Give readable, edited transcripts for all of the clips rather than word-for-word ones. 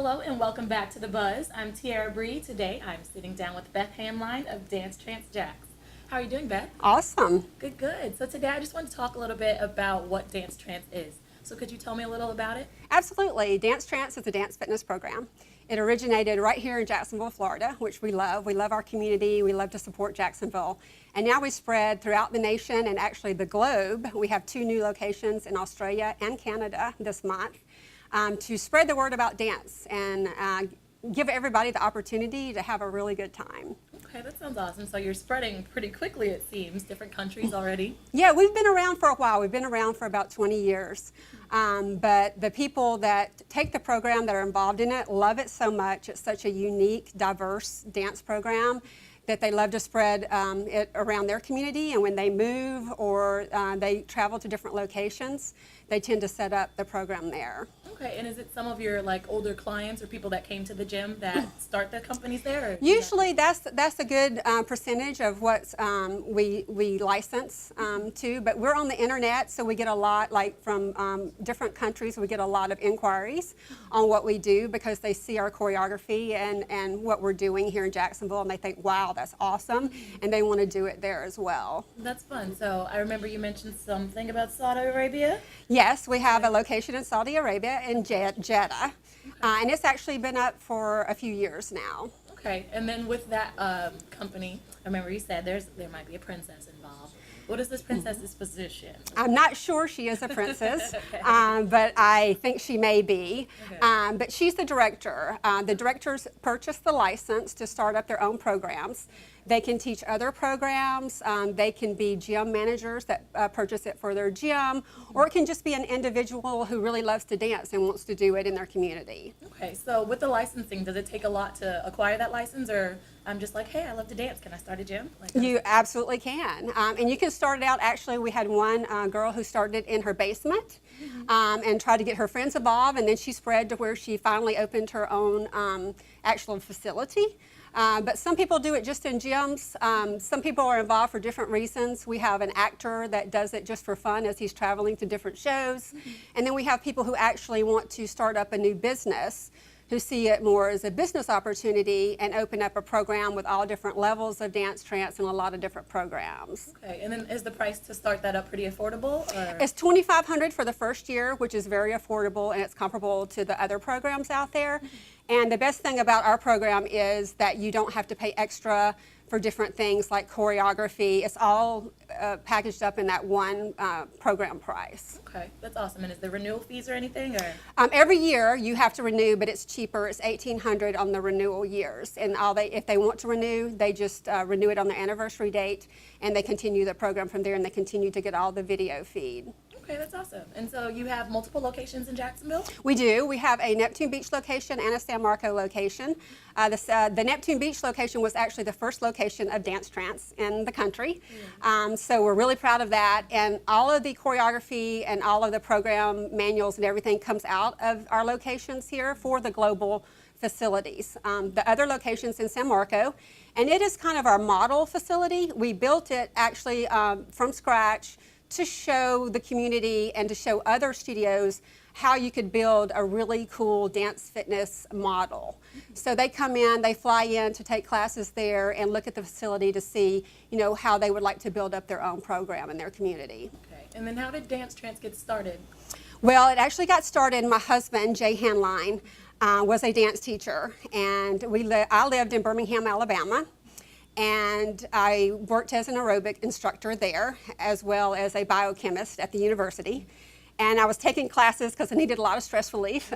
Hello and welcome back to The Buzz. I'm Tiara Bree. Today I'm sitting down with Beth Hamline of Dance Trance Jax. How are you doing, Beth? Awesome. Good, good. So today I just want to talk a little bit about what Dance Trance is. So could you tell me a little about it? Absolutely. Dance Trance is a dance fitness program. It originated right here in Jacksonville, Florida, which we love. We love our community. We love to support Jacksonville. And now we spread throughout the nation and actually the globe. We have 2 new locations in Australia and Canada this month to spread the word about dance and give everybody the opportunity to have a really good time. Okay, that sounds awesome. So you're spreading pretty quickly, it seems, different countries already. Yeah, we've been around for a while. We've been around for about 20 years. But the people that take the program, that are involved in it, love it so much. It's such a unique, diverse dance program that they love to spread it around their community. And when they move or they travel to different locations, they tend to set up the program there. Okay, and is it some of your older clients or people that came to the gym that start the companies there? Or Usually that's a good percentage of what we license to, but we're on the internet, so we get a lot from different countries. We get a lot of inquiries on what we do because they see our choreography and what we're doing here in Jacksonville, and they think, wow, that's awesome, and they want to do it there as well. That's fun. So I remember you mentioned something about Saudi Arabia. Yes, we have a location in Saudi Arabia in Jeddah, and it's actually been up for a few years now. Okay, and then with that company, I remember you said there might be a princess involved. What is this princess's position? I'm not sure she is a princess, Okay. but I think she may be. Okay. But she's the director. The directors purchase the license to start up their own programs. They can teach other programs. They can be gym managers that purchase it for their gym, or it can just be an individual who really loves to dance and wants to do it in their community. Okay, so with the licensing, does it take a lot to acquire that license, or I'm just like, hey, I love to dance, can I start a gym? You absolutely can. And you can start it out, actually, we had one girl who started in her basement and tried to get her friends involved, and then she spread to where she finally opened her own actual facility. But some people do it just in gyms. Some people are involved for different reasons. We have an actor that does it just for fun as he's traveling to different shows. And then we have people who actually want to start up a new business, who see it more as a business opportunity and open up a program with all different levels of dance, trance, and a lot of different programs. Okay, and then is the price to start that up pretty affordable? Or? It's $2,500 for the first year, which is very affordable, and it's comparable to the other programs out there. And the best thing about our program is that you don't have to pay extra for different things like choreography. It's all packaged up in that one program price. Okay, that's awesome. And is there renewal fees or anything? Or? Every year you have to renew, but it's cheaper. It's $1,800 on the renewal years. And if they want to renew, they just renew it on the anniversary date, and they continue the program from there, and they continue to get all the video feed. Okay, that's awesome. And so you have multiple locations in Jacksonville? We do. We have a Neptune Beach location and a San Marco location. The Neptune Beach location was actually the first location of Dance Trance in the country. So we're really proud of that. And all of the choreography and all of the program manuals and everything comes out of our locations here for the global facilities. The other location's in San Marco, and it is kind of our model facility. We built it actually from scratch to show the community and to show other studios how you could build a really cool dance fitness model. So they come in, they fly in to take classes there and look at the facility to see, how they would like to build up their own program in their community. Okay, and then how did Dance Trance get started? Well, it actually got started, my husband, Jay Hanline, was a dance teacher, and I lived in Birmingham, Alabama. And I worked as an aerobic instructor there, as well as a biochemist at the university. And I was taking classes because I needed a lot of stress relief.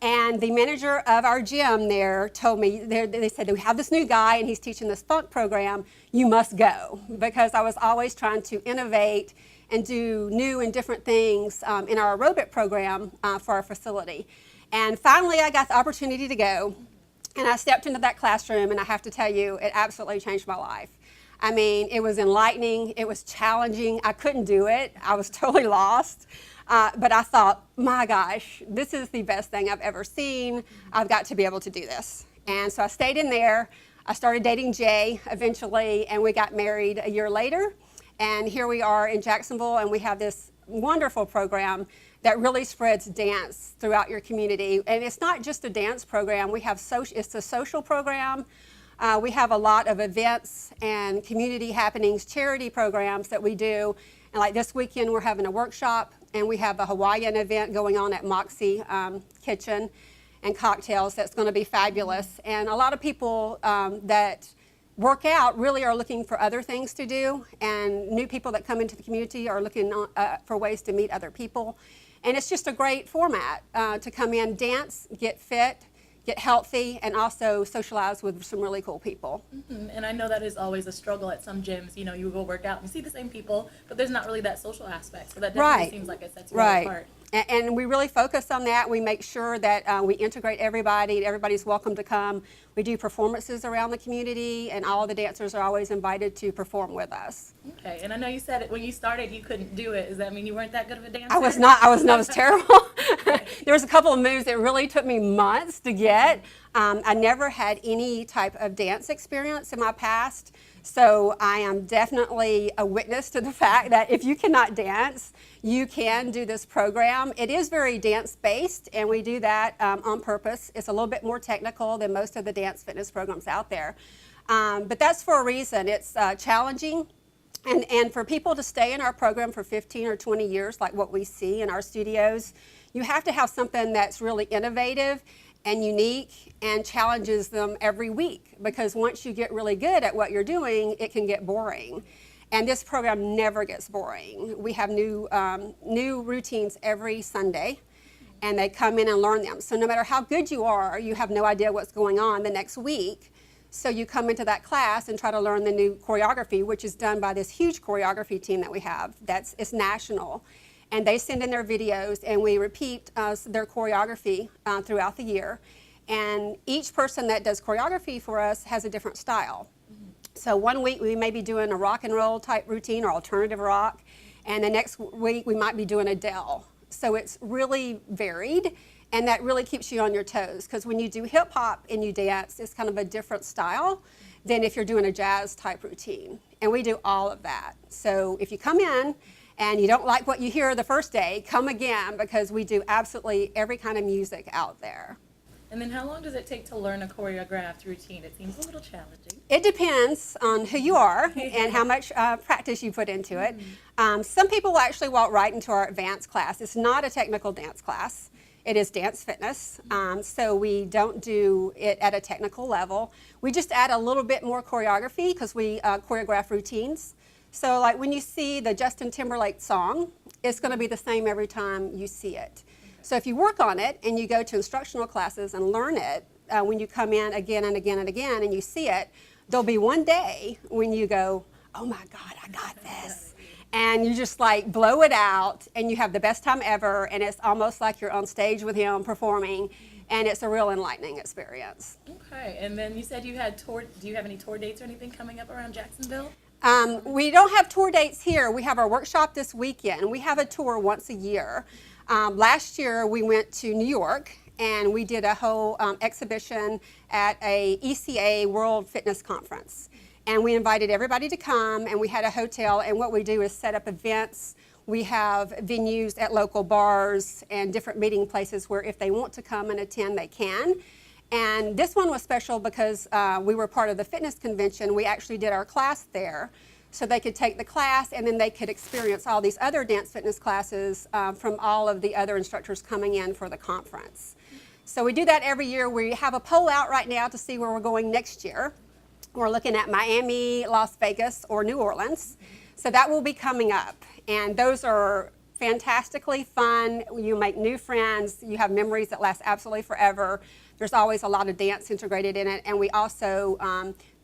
And the manager of our gym there told me, they said, we have this new guy and he's teaching this funk program, you must go. Because I was always trying to innovate and do new and different things in our aerobic program for our facility. And finally I got the opportunity to go. And I stepped into that classroom, and I have to tell you, it absolutely changed my life. I mean, it was enlightening, it was challenging, I couldn't do it, I was totally lost. But I thought, my gosh, this is the best thing I've ever seen, I've got to be able to do this. And so I stayed in there, I started dating Jay eventually, and we got married a year later. And here we are in Jacksonville, and we have this wonderful program that really spreads dance throughout your community. And it's not just a dance program. It's a social program. We have a lot of events and community happenings, charity programs that we do. And like this weekend, we're having a workshop, and we have a Hawaiian event going on at Moxie Kitchen and Cocktails that's going to be fabulous. And a lot of people that work out really are looking for other things to do, and new people that come into the community are looking for ways to meet other people. And it's just a great format to come in, dance, get fit, get healthy, and also socialize with some really cool people. Mm-hmm. And I know that is always a struggle at some gyms. You know, you go work out and see the same people, but there's not really that social aspect. So that definitely seems like it sets you apart. And we really focus on that. We make sure that we integrate everybody. Everybody's welcome to come. We do performances around the community, and all the dancers are always invited to perform with us. Okay, and I know you said it when you started you couldn't do it. Does that mean you weren't that good of a dancer? I was not. I was terrible. There was a couple of moves that really took me months to get. I never had any type of dance experience in my past, so I am definitely a witness to the fact that if you cannot dance, you can do this program. It is very dance-based, and we do that on purpose. It's a little bit more technical than most of the dance fitness programs out there, but that's for a reason. It's challenging. And for people to stay in our program for 15 or 20 years, like what we see in our studios, you have to have something that's really innovative and unique and challenges them every week, because once you get really good at what you're doing, it can get boring. And this program never gets boring. We have new routines every Sunday, and they come in and learn them. So no matter how good you are, you have no idea what's going on the next week. So you come into that class and try to learn the new choreography, which is done by this huge choreography team that we have. It's national. And they send in their videos, and we repeat their choreography throughout the year. And each person that does choreography for us has a different style. Mm-hmm. So one week we may be doing a rock and roll type routine or alternative rock, and the next week we might be doing Adele. So it's really varied. And that really keeps you on your toes, because when you do hip hop and you dance, it's kind of a different style than if you're doing a jazz type routine. And we do all of that. So if you come in and you don't like what you hear the first day, come again, because we do absolutely every kind of music out there. And then how long does it take to learn a choreographed routine? It seems a little challenging. It depends on who you are and how much practice you put into it. Some people will actually walk right into our advanced class. It's not a technical dance class. It is dance fitness, so we don't do it at a technical level. We just add a little bit more choreography because we choreograph routines. So like when you see the Justin Timberlake song, it's going to be the same every time you see it. So if you work on it and you go to instructional classes and learn it, when you come in again and again and again and you see it, there'll be one day when you go, oh my God, I got this. And you just like blow it out, and you have the best time ever, and it's almost like you're on stage with him performing, and it's a real enlightening experience. Okay, and then you said you had do you have any tour dates or anything coming up around Jacksonville? We don't have tour dates here. We have our workshop this weekend. We have a tour once a year. Last year we went to New York, and we did a whole exhibition at a ECA World Fitness Conference. And we invited everybody to come, and we had a hotel, and what we do is set up events. We have venues at local bars and different meeting places where if they want to come and attend, they can. And this one was special because we were part of the fitness convention. We actually did our class there, so they could take the class, and then they could experience all these other dance fitness classes from all of the other instructors coming in for the conference. So we do that every year. We have a poll out right now to see where we're going next year. We're looking at Miami, Las Vegas, or New Orleans. So that will be coming up. And those are fantastically fun. You make new friends. You have memories that last absolutely forever. There's always a lot of dance integrated in it. And we also,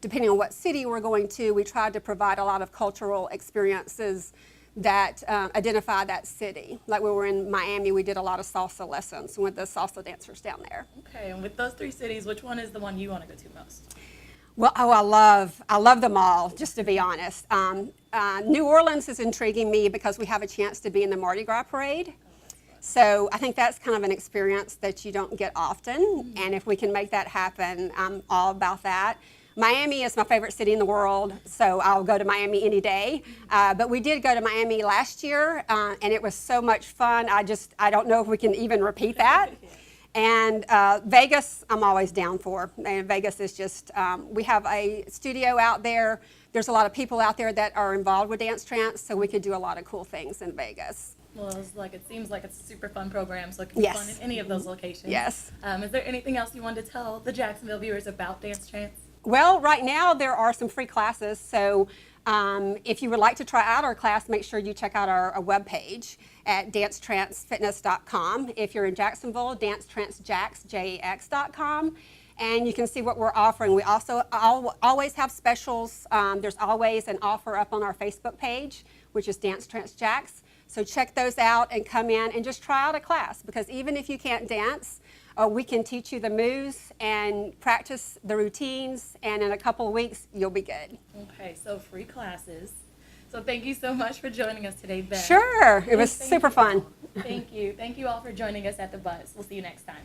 depending on what city we're going to, we try to provide a lot of cultural experiences that identify that city. Like when we were in Miami, we did a lot of salsa lessons with the salsa dancers down there. Okay, and with those 3 cities, which one is the one you want to go to most? Well, I love them all, just to be honest. New Orleans is intriguing me because we have a chance to be in the Mardi Gras parade. So I think that's kind of an experience that you don't get often. And if we can make that happen, I'm all about that. Miami is my favorite city in the world, so I'll go to Miami any day. But we did go to Miami last year, and it was so much fun. I don't know if we can even repeat that. And Vegas, I'm always down for. And Vegas is just, we have a studio out there. There's a lot of people out there that are involved with Dance Trance, so we could do a lot of cool things in Vegas. Well, it seems like it's a super fun program, so it can be fun in any of those locations. Yes. Is there anything else you want to tell the Jacksonville viewers about Dance Trance? Well, right now there are some free classes, so if you would like to try out our class, make sure you check out our webpage at dancetrancefitness.com. If you're in Jacksonville, dancetrancejacks.com, and you can see what we're offering. We also always have specials. There's always an offer up on our Facebook page, which is Dance Trance Jacks. So check those out and come in and just try out a class, because even if you can't dance, we can teach you the moves and practice the routines, and in a couple of weeks, you'll be good. Okay, so free classes. So thank you so much for joining us today, Beth. Sure, it was super fun. Thank you. Thank you all for joining us at The Buzz. We'll see you next time.